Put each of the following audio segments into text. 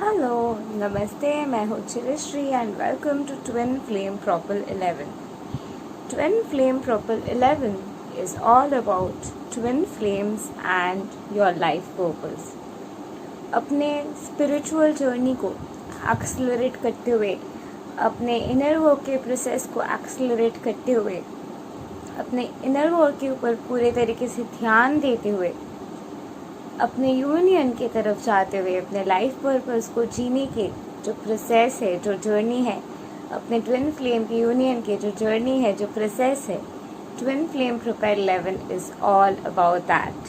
Hello, नमस्ते। मैं हूँ Chirashree and welcome to twin flame propel 11। Twin flame propel 11 is all about twin flames and your life purpose। अपने spiritual journey को accelerate करते हुए, अपने इनर वर्क के प्रोसेस को एक्सेलरेट करते हुए, अपने इनर वर्क के ऊपर पूरे तरीके से ध्यान देते हुए, अपने यूनियन की तरफ जाते हुए, अपने लाइफ पर्पस को जीने के जो प्रोसेस है, जो जर्नी है, अपने ट्विन फ्लेम की यूनियन के जो जर्नी है, जो प्रोसेस है, twin flame propel 11 is all about that.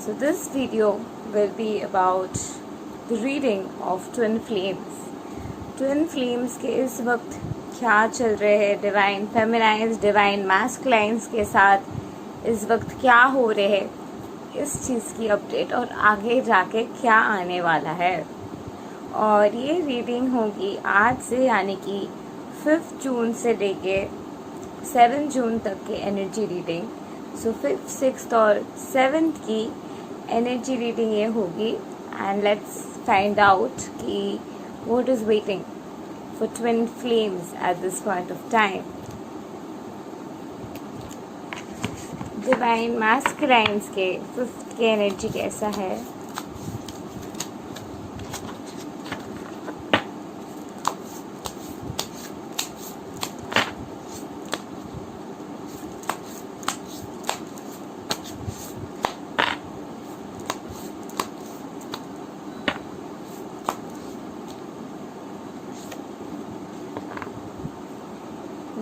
So this video will be about the reading of twin flames. Twin flames के इस वक्त क्या चल रहे हैं, डिवाइन फेमिनाइन्स, डिवाइन मैस्कुलाइन्स के साथ इस वक्त क्या हो रहे हैं, इस चीज़ की अपडेट और आगे जाके क्या आने वाला है। और ये रीडिंग होगी आज से, यानी कि 5 जून से लेके 7 जून तक की एनर्जी रीडिंग। सो 5, 6 और 7 की एनर्जी रीडिंग ये होगी। एंड लेट्स फाइंड आउट कि what is waiting for twin flames at this point of time. Divine masculines के 5th के एनर्जी कैसा है।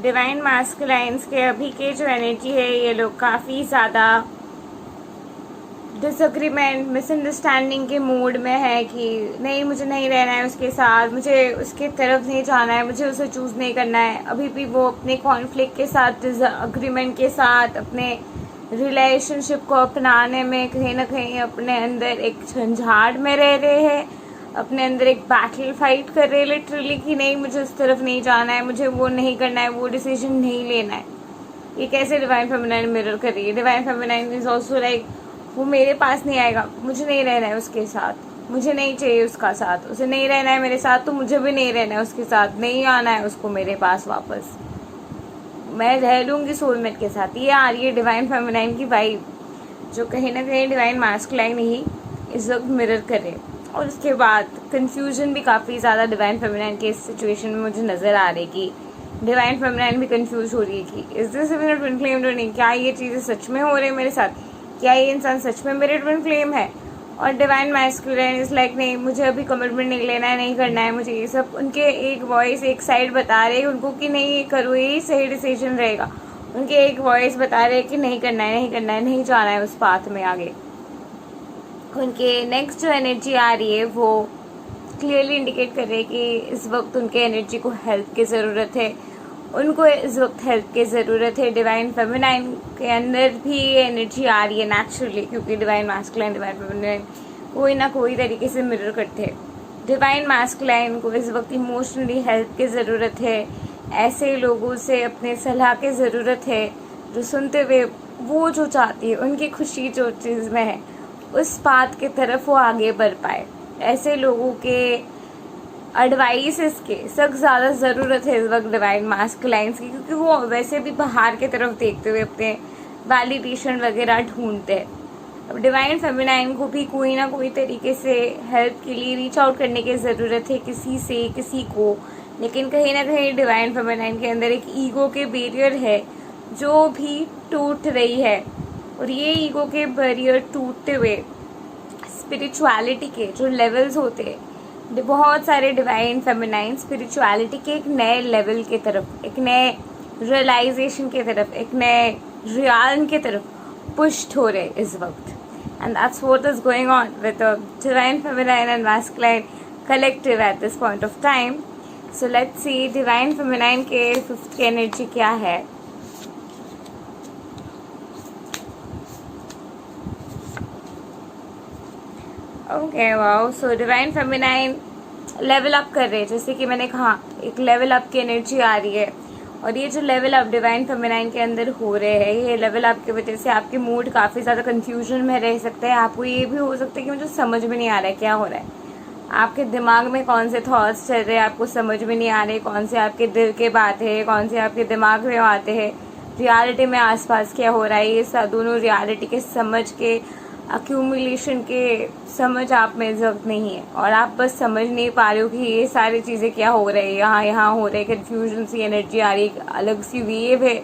डिवाइन मैस्कुलाइन्स के अभी के जो एनर्जी है, ये लोग काफ़ी ज़्यादा डिसएग्रीमेंट, मिसअंडरस्टैंडिंग के मूड में है कि नहीं, मुझे नहीं रहना है उसके साथ, मुझे उसके तरफ नहीं जाना है, मुझे उसे चूज़ नहीं करना है। अभी भी वो अपने कॉन्फ्लिक्ट के साथ, डिसएग्रीमेंट के साथ, अपने रिलेशनशिप को अपनाने में कहीं ना कहीं अपने अंदर एक झंझाट में रह रहे हैं, अपने अंदर एक बैटल फाइट कर रहे हैं लिटरली कि नहीं, मुझे उस तरफ नहीं जाना है, मुझे वो नहीं करना है, वो डिसीजन नहीं लेना है। ये कैसे डिवाइन फेमिनाइन मिरर कर रही है। Divine feminine is also like, वो मेरे पास नहीं आएगा, मुझे नहीं रहना है उसके साथ, मुझे नहीं चाहिए उसका साथ, उसे नहीं रहना है मेरे साथ, तो मुझे भी नहीं रहना है उसके साथ, नहीं आना है उसको मेरे पास वापस, मैं रह लूँगी सोलमेट के साथ। ये आ रही है डिवाइन फेमिनाइन की वाइब, जो कहीं ना कहीं डिवाइन मैस्कुलाइन ही इस वक्त मिरर करे। और उसके बाद कंफ्यूजन भी काफ़ी ज़्यादा डिवाइन फेमिनाइन के इस सिचुएशन में मुझे नज़र आ रही है कि डिवाइन फेमिनाइन भी कंफ्यूज हो रही है कि is this even twin flame और नहीं, क्या ये चीज़ें सच में हो रही है मेरे साथ, क्या ये इंसान सच में मेरे ट्विन फ्लेम है। और डिवाइन मैस्कुलाइन इज लाइक, नहीं, मुझे अभी कमिटमेंट नहीं लेना है, नहीं करना है मुझे ये सब। उनके एक वॉइस एक साइड बता रहे हैं उनको कि नहीं, ये करो, यही सही डिसीजन रहेगा। उनके एक वॉइस बता रहे हैं कि नहीं करना है, नहीं करना है, नहीं जाना है उस पाथ में आगे। उनके नेक्स्ट जो एनर्जी आ रही है वो क्लियरली इंडिकेट कर रही है कि इस वक्त उनके एनर्जी को हेल्प की ज़रूरत है, उनको इस वक्त हेल्प की ज़रूरत है। डिवाइन फेमिनाइन के अंदर भी ये एनर्जी आ रही है नेचुरली, क्योंकि डिवाइन मैस्कुलाइन, डिवाइन फेमिनाइन कोई ना कोई तरीके से मिरर करते हैं। डिवाइन मैस्कुलाइन को इस वक्त इमोशनली हेल्प की ज़रूरत है, ऐसे लोगों से अपने सलाह की ज़रूरत है जो सुनते हुए वो जो चाहती है, उनकी खुशी जो चीज़ में है, उस बात की तरफ वो आगे बढ़ पाए। ऐसे लोगों के एडवाइसेस के सख्त ज़्यादा ज़रूरत है इस वक्त डिवाइन मैस्कुलाइन्स की, क्योंकि वो वैसे भी बाहर की तरफ देखते हुए अपने वैलिडेशन वगैरह ढूंढते हैं। अब डिवाइन फेमिनाइन को भी कोई ना कोई तरीके से हेल्प के लिए रीच आउट करने की ज़रूरत है किसी से, किसी को। लेकिन कहीं ना कहीं डिवाइन फेमिनाइन के अंदर एक ईगो के बैरियर है जो भी टूट रही है, और ये ईगो के बैरियर टूटते हुए स्पिरिचुअलिटी के जो लेवल्स होते हैं, बहुत सारे डिवाइन फेमिनाइन स्पिरिचुअलिटी के एक नए लेवल की तरफ, एक नए रियलाइजेशन की तरफ, एक नए रियाल्म की तरफ पुश्ड हो रहे इस वक्त। And that's what is going on with divine feminine and masculine collective eight this point of time. So let's see divine feminine के 5th की एनर्जी क्या है। Okay, wow. So divine feminine level up कर रहे हैं, जैसे कि मैंने कहा, एक लेवल अप की एनर्जी आ रही है। और ये जो लेवल अप डिवाइन फेमिनाइन के अंदर हो रहे हैं, ये लेवल अप की वजह से आपके मूड काफ़ी ज़्यादा कंफ्यूजन में रह सकते हैं। आपको ये भी हो सकता है कि मुझे समझ में नहीं आ रहा है क्या हो रहा है। आपके दिमाग में कौन से थॉट्स चल रहे हैं आपको समझ में नहीं आ रहे, कौन से आपके दिल के बातें हैं, कौन से आपके दिमाग में बातें हैं, रियलिटी में आसपास क्या हो रहा है, ये सब दोनों रियलिटी के समझ के अक्यूमुलेशन के समझ आप में इस वक्त नहीं है, और आप बस समझ नहीं पा रहे हो कि ये सारी चीज़ें क्या हो रही है, यहाँ यहाँ हो रही है, कन्फ्यूजन सी एनर्जी आ रही है, अलग सी वेव है,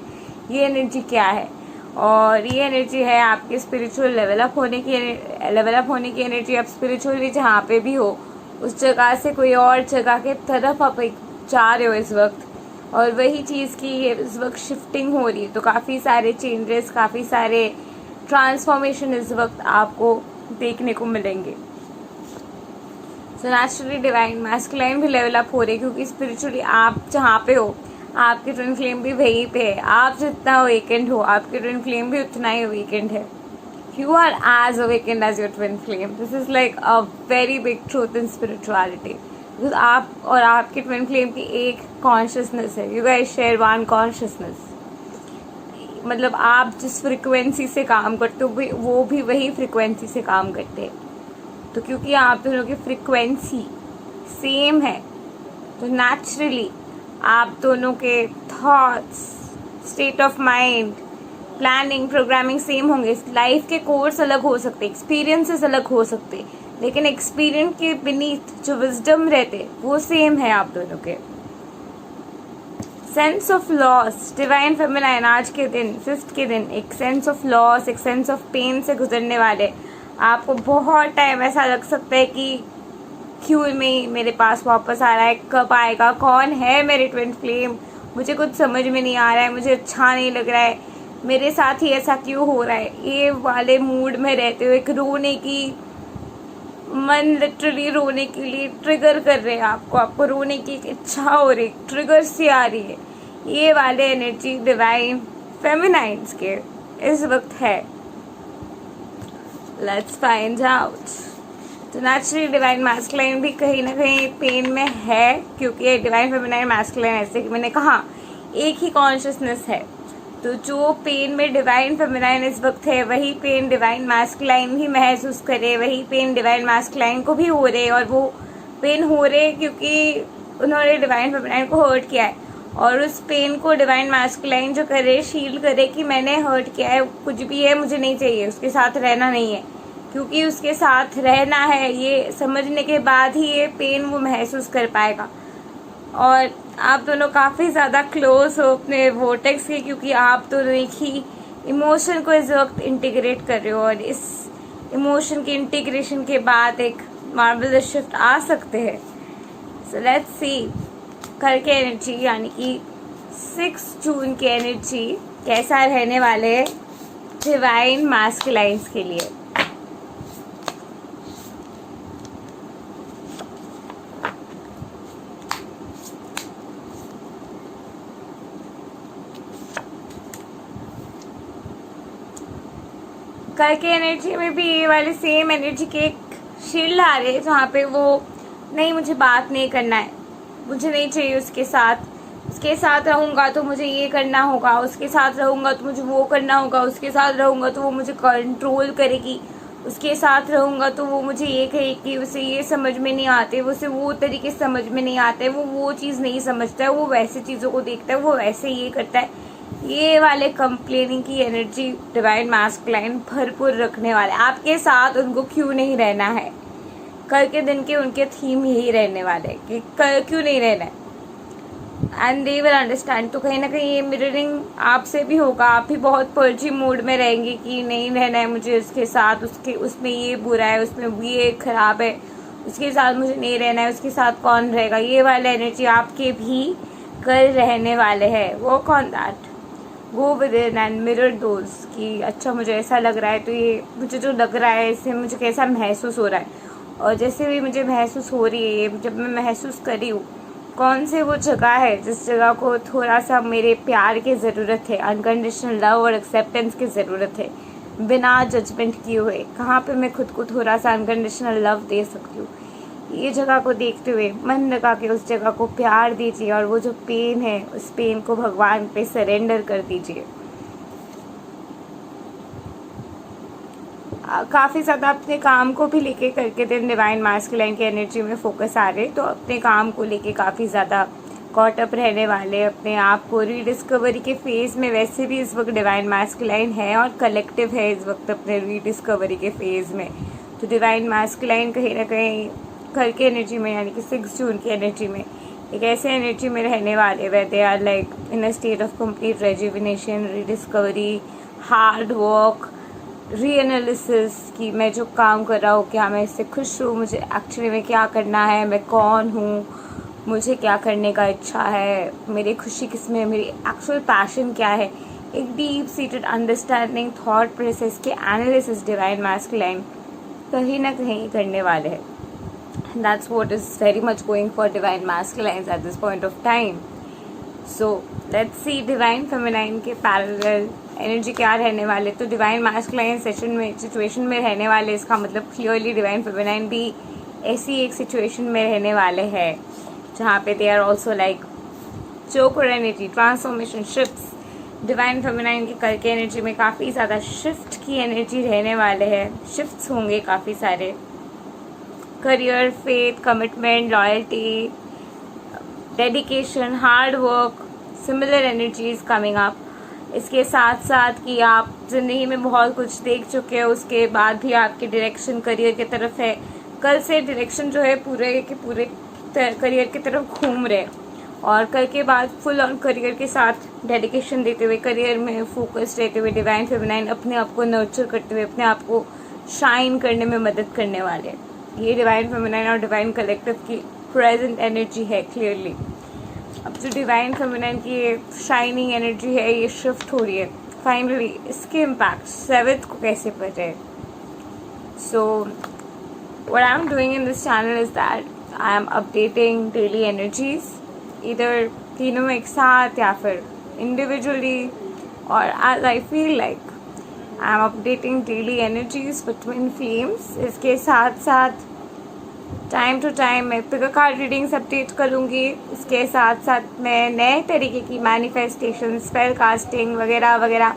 ये एनर्जी क्या है? और ये एनर्जी है आपके स्पिरिचुअल लेवल अप होने की एनर्जी। आप स्पिरिचुअली जहाँ पे भी हो उस जगह से कोई और जगह के तरफ आप जा रहे हो इस वक्त, और वही चीज़ की इस वक्त शिफ्टिंग हो रही है। तो काफ़ी सारे चेंजेस, काफ़ी सारे ट्रांसफॉर्मेशन इस वक्त आपको देखने को मिलेंगे। सो नेचुरली डिवाइन मैस्कुलाइन भी लेवल अप हो रही है, क्योंकि स्पिरिचुअली आप जहाँ पे हो आपकी ट्विन फ्लेम भी वहीं पे है। आप जितना अवेकेंड हो आपकी ट्विन फ्लेम भी उतना ही अवेकेंड है। You are as awakened as your twin flame. This is like a very big truth in spirituality. Because आप और आपके twin flame की एक consciousness है. You guys share one consciousness. मतलब आप जिस फ्रिक्वेंसी से काम करते हो वो भी वही फ्रिक्वेंसी से काम करते हैं। तो क्योंकि आप दोनों की फ्रिक्वेंसी सेम है, तो नेचुरली आप दोनों के thoughts, state of mind, planning, programming same होंगे। लाइफ के कोर्स अलग हो सकते, एक्सपीरियंसेस अलग हो सकते, लेकिन एक्सपीरियंस के बीनीथ जो विजडम रहते वो सेम है आप दोनों के। Sense of loss, divine feminine आज के दिन, फिफ्थ के दिन, एक सेंस ऑफ लॉस, एक सेंस ऑफ पेन से गुजरने वाले। आपको बहुत टाइम ऐसा लग सकता है कि क्यों नहीं मेरे पास वापस आ रहा है, कब आएगा, कौन है मेरे ट्विन फ्लेम, मुझे कुछ समझ में नहीं आ रहा है, मुझे अच्छा नहीं लग रहा है, मेरे साथ ही ऐसा क्यों हो रहा है। ये वाले मूड में रहते हो, एक रोने की, मन लिटरली रोने के लिए ट्रिगर कर रहे हैं आपको रोने की इच्छा हो रही, ट्रिगर सी आ रही है। ये वाले एनर्जी डिवाइन फेमिनाइन्स के इस वक्त है। Let's find out. तो नेचुरली डिवाइन मैस्कुलाइन भी कहीं ना कहीं पेन में है, क्योंकि डिवाइन फेमिनाइन मैस्कुलाइन ऐसे कि मैंने कहा एक ही कॉन्शियसनेस है। तो जो पेन में डिवाइन फेमिनाइन इस वक्त है वही पेन डिवाइन मैस्कुलाइन भी महसूस करे, वही पेन डिवाइन मैस्कुलाइन को भी हो रहे, और वो पेन हो रहे क्योंकि उन्होंने डिवाइन फेमिनाइन को हर्ट किया है, और उस पेन को डिवाइन मैस्कुलाइन जो करे, शील्ड करे कि मैंने हर्ट किया है, कुछ भी है मुझे नहीं चाहिए, उसके साथ रहना नहीं है, क्योंकि उसके साथ रहना है ये समझने के बाद ही ये पेन वो महसूस कर पाएगा। और आप दोनों काफ़ी ज़्यादा क्लोज हो अपने वोर्टेक्स के, क्योंकि आप दोनों एक ही इमोशन को इस वक्त इंटीग्रेट कर रहे हो, और इस इमोशन के इंटीग्रेशन के बाद एक मार्वलस शिफ्ट आ सकते हैं। सो लेट्स सी कल के एनर्जी, यानी कि 6 जून की एनर्जी कैसा रहने वाले है डिवाइन मैस्कुलाइन्स के लिए। कल के एनर्जी में भी ये वाले सेम एनर्जी के एक शील्ड आ रहे हैं, जहाँ पे वो नहीं, मुझे बात नहीं करना है, मुझे नहीं चाहिए उसके साथ रहूँगा तो मुझे ये करना होगा, उसके साथ रहूँगा तो मुझे वो करना होगा, उसके साथ रहूँगा तो वो मुझे कंट्रोल करेगी, उसके साथ रहूँगा तो वो मुझे ये कहेगी, उसे ये समझ में नहीं आते, उसे वो तरीके समझ में नहीं आते, वो चीज़ नहीं समझता है, वो वैसे चीज़ों को देखता है, वो वैसे ये करता है। ये वाले कंप्लेनिंग की एनर्जी डिवाइन मैस्कुलाइन भरपूर रखने वाले। आपके साथ उनको क्यों नहीं रहना है, कल के दिन के उनके थीम यही रहने वाले कि कल क्यों नहीं रहना है, एंड दे विल अंडरस्टैंड। तो कहीं ना कहीं ये मिररिंग आपसे भी होगा, आप भी बहुत पर्ची मूड में रहेंगे कि नहीं रहना है मुझे उसके साथ, उसमें ये बुरा है, उसमें ये खराब है, उसके साथ मुझे नहीं रहना है, उसके साथ कौन रहेगा। ये वाले एनर्जी आपके भी कल रहने वाले हैं। Work on that, go with in and mirror those कि अच्छा मुझे ऐसा लग रहा है, तो ये मुझे जो लग रहा है इससे मुझे कैसा महसूस हो रहा है, और जैसे भी मुझे महसूस हो रही है ये जब मैं महसूस कर रही हूँ, कौन से वो जगह है जिस जगह को थोड़ा सा मेरे प्यार की ज़रूरत है, अनकंडीशनल लव और एक्सेप्टेंस की ज़रूरत है, बिना जजमेंट किए हुए कहाँ पे मैं खुद को थोड़ा सा अनकंडीशनल लव दे सकती हूँ। ये जगह को देखते हुए मन लगा के उस जगह को प्यार दीजिए, और वो जो पेन है उस पेन को भगवान पे सरेंडर कर दीजिए। काफ़ी ज़्यादा अपने काम को भी लेके करके दिन डिवाइन मास्कुलाइन की एनर्जी में फोकस आ रहे, तो अपने काम को लेके काफ़ी ज़्यादा कॉट अप रहने वाले, अपने आप को रीडिस्कवरी के फेज़ में वैसे भी इस वक्त डिवाइन मास्कुलाइन है और कलेक्टिव है इस वक्त अपने रीडिस्कवरी के फेज़ में। तो डिवाइन मास्कुलाइन कहीं ना कहीं कल की एनर्जी में यानी कि 6 जून की एनर्जी में एक ऐसे एनर्जी में रहने वाले वे they are like in a state of complete rejuvenation, rediscovery, hard work, reanalysis कि मैं जो काम कर रहा हूँ क्या मैं इससे खुश हूँ, मुझे एक्चुअली में क्या करना है, मैं कौन हूँ, मुझे क्या करने का इच्छा है, मेरी खुशी किस में, मेरी एक्चुअल पैशन क्या है। एक deep seated understanding thought process के एनालिसिस डिवाइन मास्कुलाइन कहीं ना कहीं करने वाले हैं। That's what is very much going for divine masculines at this point of time. So let's see divine feminine के पैरेलल एनर्जी क्या रहने वाले। तो डिवाइन मास्कुलाइन सेशन में सिचुएशन में रहने वाले, इसका मतलब क्लियरली डिवाइन फेमिनाइन भी ऐसी एक सिचुएशन में रहने वाले हैं जहाँ पे दे आर ऑल्सो लाइक चोकर energy, transformation, shifts. Divine feminine की कल के एनर्जी में काफ़ी ज़्यादा शिफ्ट की एनर्जी रहने वाले हैं, शिफ्ट्स होंगे काफ़ी सारे। Career, faith, commitment, loyalty, dedication, hard work, similar energies coming up. इसके साथ साथ कि आप ज़िंदगी में बहुत कुछ देख चुके हो, उसके बाद भी आपकी डायरेक्शन करियर की तरफ है। कल से डायरेक्शन जो है पूरे के पूरे करियर की तरफ घूम रहे, और कल के बाद फुल ऑन करियर के साथ डेडिकेशन देते हुए, करियर में फोकस रहते हुए डिवाइन फेमिनाइन अपने आप को नर्चर करते हुए अपने आप को शाइन करने में मदद करने वाले। ये डिवाइन फेमिनाइन और डिवाइन कलेक्टिव की प्रेजेंट एनर्जी है क्लियरली। अब जो डिवाइन फेमिनाइन की ये शाइनिंग एनर्जी है, ये शिफ्ट हो रही है फाइनली। इसके इम्पैक्ट 7th को कैसे पड़ रहे। So what I am doing in this channel is that I am updating daily energies, इधर तीनों में एक साथ या फिर इंडिविजुअली, और as I feel like I am updating daily energies between flames. इसके साथ साथ टाइम टू टाइम मैं पिक कार्ड रीडिंग्स अपडेट करूँगी। इसके साथ साथ मैं नए तरीके की मैनिफेस्टेशन, स्पेल कास्टिंग वगैरह वगैरह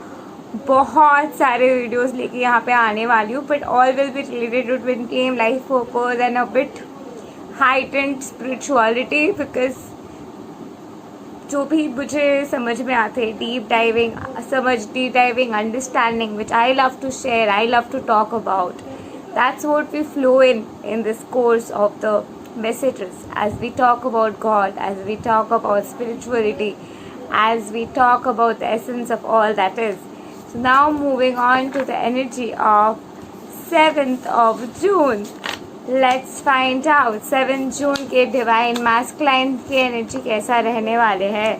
बहुत सारे वीडियोस लेके यहाँ पे आने वाली हूँ, but all will be related to twin flame, life purpose and a bit heightened spirituality, because जो भी मुझे समझ में आते deep diving understanding which I love to share, I love to talk about. That's what we flow in this course of the messages, as we talk about God, as we talk about spirituality, as we talk about the essence of all that is. So now moving on to the energy of 7th of June. Let's find out 7 जून के divine masculine की energy कैसा रहने वाले हैं।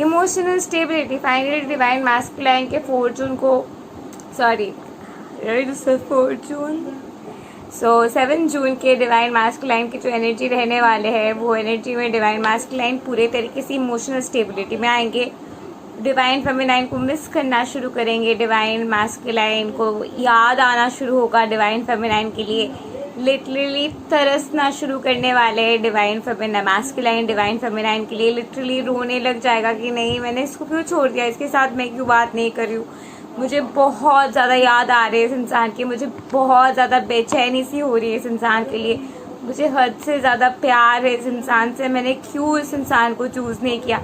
Emotional stability finally divine masculine के 4 जून को 4 जून 7 जून के divine masculine की जो एनर्जी रहने वाले हैं, वो एनर्जी में डिवाइन मास्कुलाइन पूरे तरीके से इमोशनल स्टेबिलिटी में आएंगे। डिवाइन फेमिनाइन को मिस करना शुरू करेंगे, डिवाइन मास्कुलाइन को याद आना शुरू होगा डिवाइन फेमिनाइन के लिए, लिटरली तरसना शुरू करने वाले हैं डिवाइन मास्कुलाइन डिवाइन फेमिनाइन के लिए। लिटरली रोने लग जाएगा कि नहीं, मैंने इसको क्यों छोड़ दिया, इसके साथ मैं क्यों बात नहीं कर रही हूँ, मुझे बहुत ज़्यादा याद आ रही है इस इंसान की, मुझे बहुत ज़्यादा बेचैनी सी हो रही है इस इंसान के लिए, मुझे हद से ज़्यादा प्यार है इस इंसान से, मैंने क्यों इस इंसान को चूज़ नहीं किया,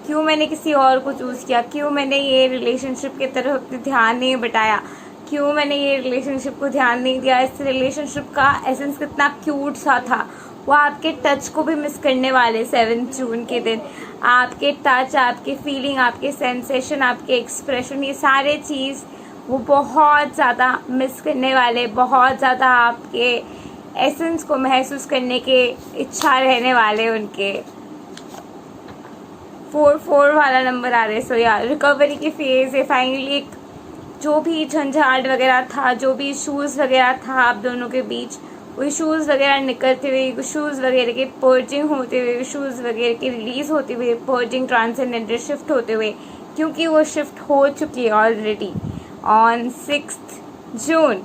क्यों मैंने किसी और को चूज़ किया, क्यों मैंने ये रिलेशनशिप की तरफ अपने ध्यान नहीं बटाया, क्यों मैंने ये रिलेशनशिप को ध्यान नहीं दिया। इस रिलेशनशिप का एसेंस कितना क्यूट सा था, वो आपके टच को भी मिस करने वाले 7 जून के दिन। आपके टच, आपके फीलिंग, आपके सेंसेशन, आपके एक्सप्रेशन, ये सारे चीज़ वो बहुत ज़्यादा मिस करने वाले, बहुत ज़्यादा आपके एसेंस को महसूस करने के इच्छा रहने वाले उनके। 4 वाला नंबर आ रहा है। सो यार रिकवरी की फेज़ है फाइनली। एक जो भी झंझाट वगैरह था, जो भी इशूज़ वगैरह था आप दोनों के बीच, वो इशूज़ वगैरह निकलते हुए, इशूज़ वगैरह के पर्जिंग होते हुए, इशूज़ वगैरह की रिलीज़ होते हुए, पर्जिंग ट्रांसेंडेंटल शिफ्ट होते हुए, क्योंकि वो शिफ्ट हो चुकी है already on 6 June.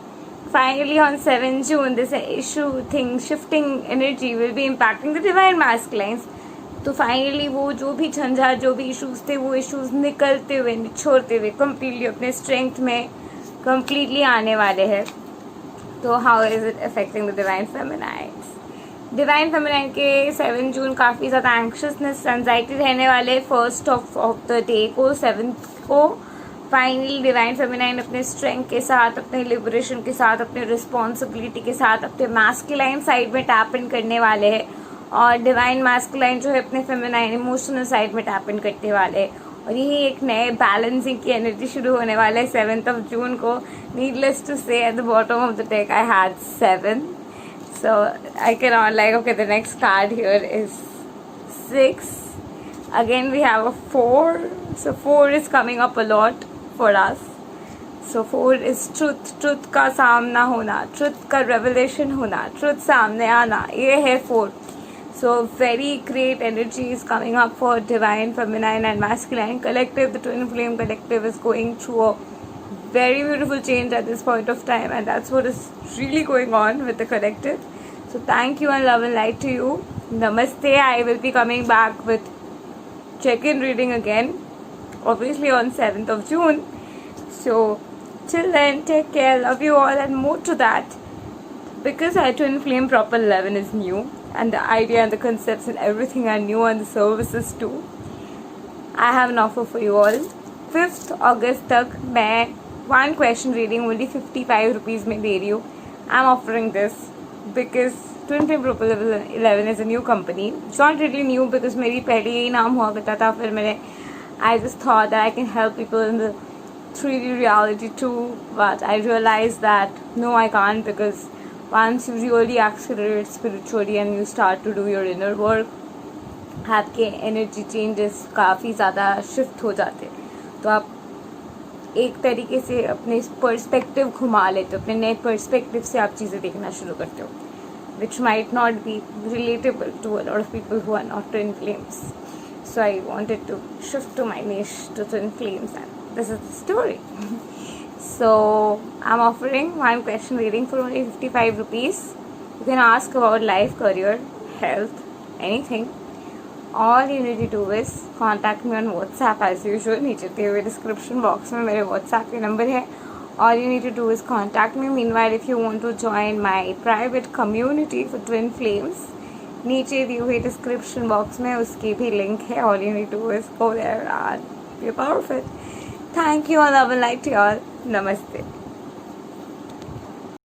Finally on 7 June this issue thing shifting energy will be impacting the divine masculines. तो फाइनली वो जो भी झंझाट, जो भी इश्यूज़ थे, वो इश्यूज़ निकलते हुए, निछोड़ते हुए कम्प्लीटली अपने स्ट्रेंथ में कम्प्लीटली आने वाले हैं। तो how is it affecting the divine feminines? Divine feminine के 7 जून काफ़ी ज़्यादा एंक्शसनेस, एंजाइटी रहने वाले। फर्स्ट ऑफ द डे को 7th को फाइनली डिवाइन फेमिनाइन अपने स्ट्रेंथ के साथ, अपने लिबरेशन के साथ, अपने रिस्पॉन्सिबिलिटी के साथ अपने मैस्कुलाइन साइड में टैप इन करने वाले हैं, और डिवाइन मैस्कुलाइन जो है अपने फेमिनाइन इमोशनल साइड में टैप इन करने वाले हैं। और यही एक नए बैलेंसिंग की एनर्जी शुरू होने वाले है 7th of June को। नीडलेस टू से at the bottom of the deck I had 7, so I cannot, like, okay, the next card here is 6. Again we have a 4, so 4 is coming up a lot for us. So 4 is truth का सामना होना, truth का revelation होना, truth सामने आना, ये है 4. So very great energy is coming up for divine feminine and masculine collective. The twin flame collective is going through a very beautiful change at this point of time, and that's what is really going on with the collective. So thank you and love and light to you. Namaste. I will be coming back with check-in reading again, obviously on 7th of June. So till then, take care, love you all, and more to that, because our twin flame proper 11 is new, and the idea and the concepts and everything are new, and the services too. I have an offer for you all. 5th August तक मैं 1 question reading only 55 rupees में दे रही हूँ. I'm offering this because Twin Flame Proper 11 is a new company. It's not really new because मेरी पहले यही नाम हुआ करता था. फिर मैंने I just thought that I can help people in the 3D reality too, but I realized that no, I can't, because once you really accelerate spiritually and you start to do your inner work, आपके energy changes काफ़ी ज़्यादा shift हो जाते हैं. तो आप एक तरीके से अपने पर्सपेक्टिव घुमा लेते हो, अपने नए पर्सपेक्टिव से आप चीज़ें देखना शुरू करते हो, which might not be relatable to a lot of people who are not twin flames. So I wanted to shift to my niche to twin flames, and this is the story. So I'm offering 1 question reading for only 55 rupees. You can ask about life, career, health, anything. All you need to do is contact me on WhatsApp as usual. नीचे दिए हुए description box में मेरे WhatsApp के number है. All you need to do is contact me. Meanwhile, if you want to join my private community for twin flames, नीचे दी हुई description box में उसकी भी लिंक है. All you need to do is go there and be a part of it. Thank you, and love and light to you all. Namaste.